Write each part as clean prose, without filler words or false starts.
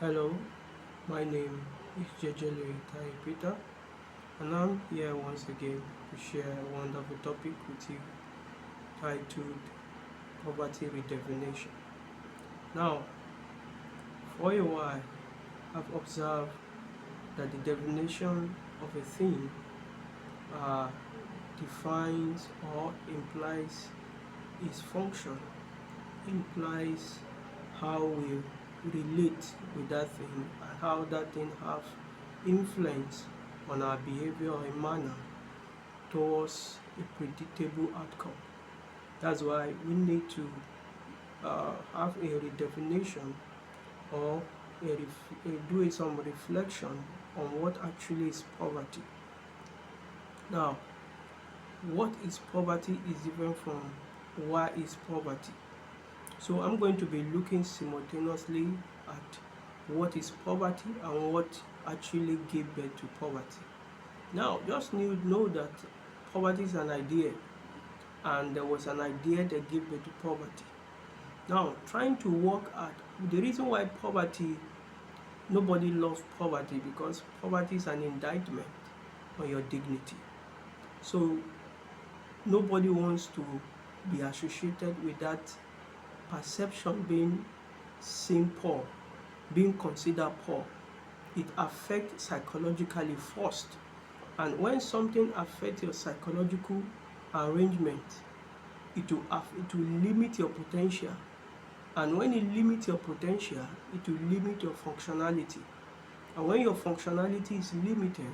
Hello, my name is Jejele Tai Peter, and I'm here once again to share a wonderful topic with you titled Poverty Redefinition. Now, for a while, I've observed that the definition of a thing uh, defines or implies its function, implies how we relate with that thing and how that thing have influence on our behavior or manner towards a predictable outcome. That's why we need to have a redefinition or do some reflection on what actually is poverty. Now, what is poverty is different from why is poverty. So I'm going to be looking simultaneously at what is poverty and what actually gave birth to poverty. Now, just know that poverty is an idea, and there was an idea that gave birth to poverty. Now, trying to work at the reason why poverty, nobody loves poverty because poverty is an indictment on your dignity. So, nobody wants to be associated with that perception being seen poor, being considered poor. It affects psychologically first. And when something affects your psychological arrangement, it will limit your potential. And when it limits your potential, it will limit your functionality. And when your functionality is limited,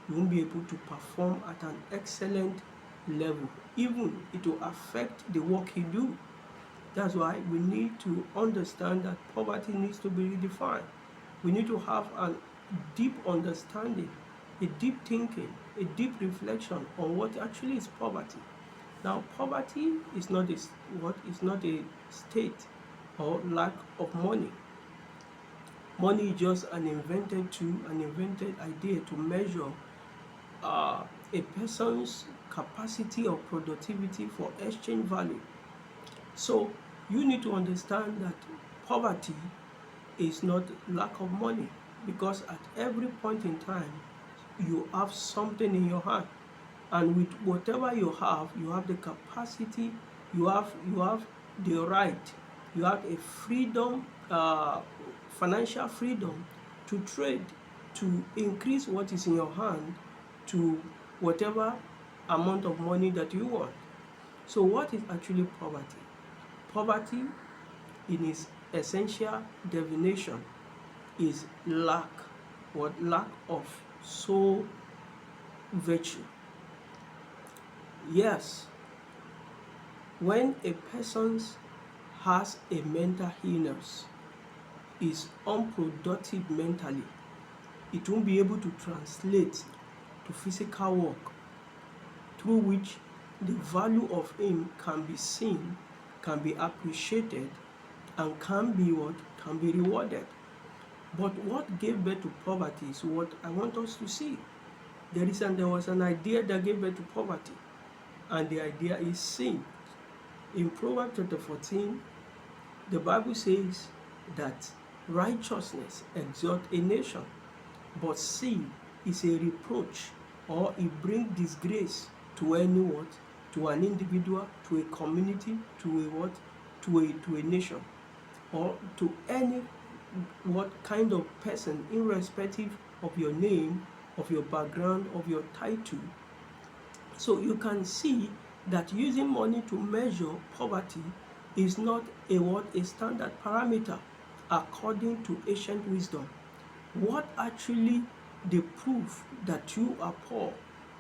you won't be able to perform at an excellent level. Even it will affect the work you do. That's why we need to understand that poverty needs to be redefined. We need to have a deep understanding, a deep thinking, a deep reflection on what actually is poverty. Now, poverty is not a state or lack of money. Money is just an invented tool, an invented idea to measure a person's capacity or productivity for exchange value. So you need to understand that poverty is not lack of money, because at every point in time you have something in your hand, and with whatever you have the capacity, you have the right, you have a freedom, financial freedom to trade, to increase what is in your hand to whatever amount of money that you want. So what is actually poverty? Poverty, in its essential definition, is lack of soul virtue. Yes, when a person has a mental illness, is unproductive mentally, it won't be able to translate to physical work, through which the value of him can be seen, can be appreciated, and can be rewarded. But what gave birth to poverty is what I want us to see. There was an idea that gave birth to poverty, and the idea is sin. In Proverbs chapter 14, the Bible says that righteousness exalts a nation, but sin is a reproach, or it brings disgrace to anyone, to an individual, to a community, to a nation, or to any what kind of person, irrespective of your name, of your background, of your title. So you can see that using money to measure poverty is not a standard parameter according to ancient wisdom. What actually the proof that you are poor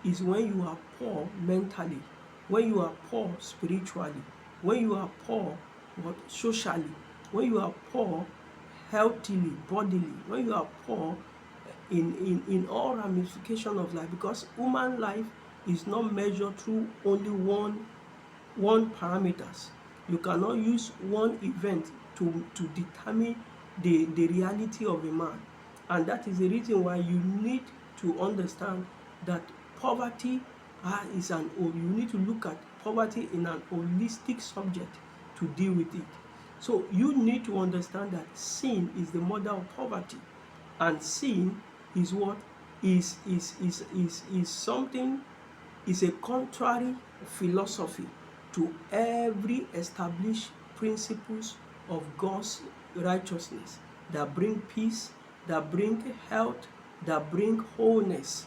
is when you are poor mentally, when you are poor spiritually, when you are poor socially, when you are poor healthily, bodily, when you are poor in all ramifications of life, because human life is not measured through only one parameters. You cannot use one event to determine the reality of a man. And that is the reason why you need to understand that poverty you need to look at poverty in an holistic subject to deal with it. So you need to understand that sin is the mother of poverty, and sin is what is something, is a contrary philosophy to every established principles of God's righteousness that bring peace, that bring health, that bring wholeness.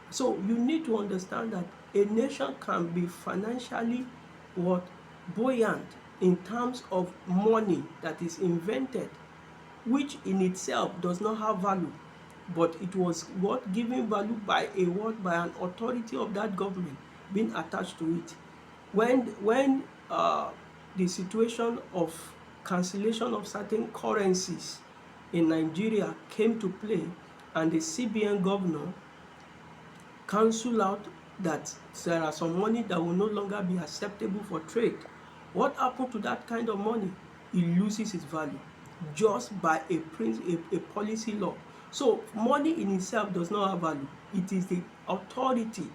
So you need to understand that a nation can be financially what buoyant in terms of money that is invented, which in itself does not have value, but it was what given value by a what, by an authority of that government being attached to it. When the situation of cancellation of certain currencies in Nigeria came to play, and the CBN governor cancel out that there are some money that will no longer be acceptable for trade, what happened to that kind of money? It loses its value just by a policy law. So money in itself does not have value. It is the authority,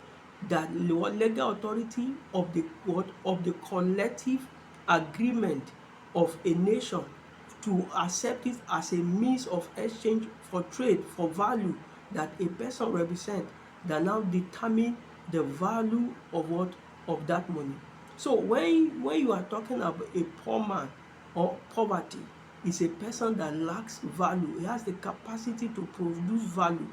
that legal authority of the collective agreement of a nation to accept it as a means of exchange for trade, for value that a person represents, that now determine the value of what, of that money. So when you are talking about a poor man or poverty, is a person that lacks value. He has the capacity to produce value,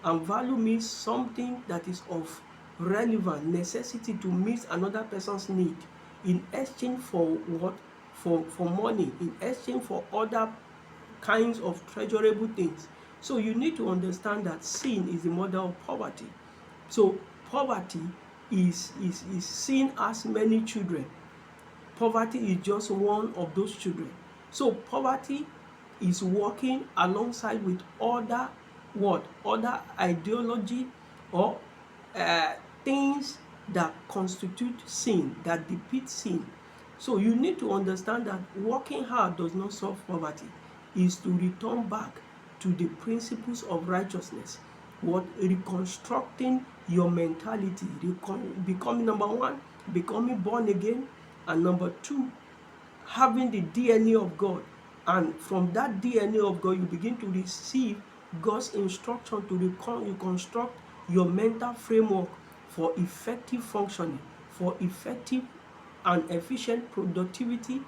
and value means something that is of relevant necessity to meet another person's need in exchange for what, for money, in exchange for other kinds of treasurable things. So you need to understand that sin is the mother of poverty. So poverty is sin as many children. Poverty is just one of those children. So poverty is working alongside with other what, other ideology or things that constitute sin, that depict sin. So you need to understand that working hard does not solve poverty. Is to return back to the principles of righteousness, what, reconstructing your mentality, becoming, number one, becoming born again, and number two, having the DNA of God. And from that DNA of God, you begin to receive God's instruction to reconstruct your mental framework for effective functioning, for effective and efficient productivity,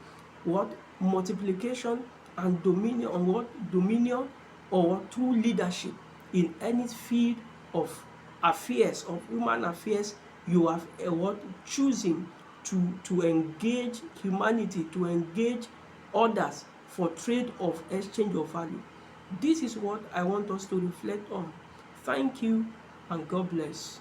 what, multiplication and dominion, on what, dominion or true leadership in any field of affairs, of human affairs you have what, choosing to engage humanity, to engage others for trade of exchange of value. This is what I want us to reflect on. Thank you and God bless.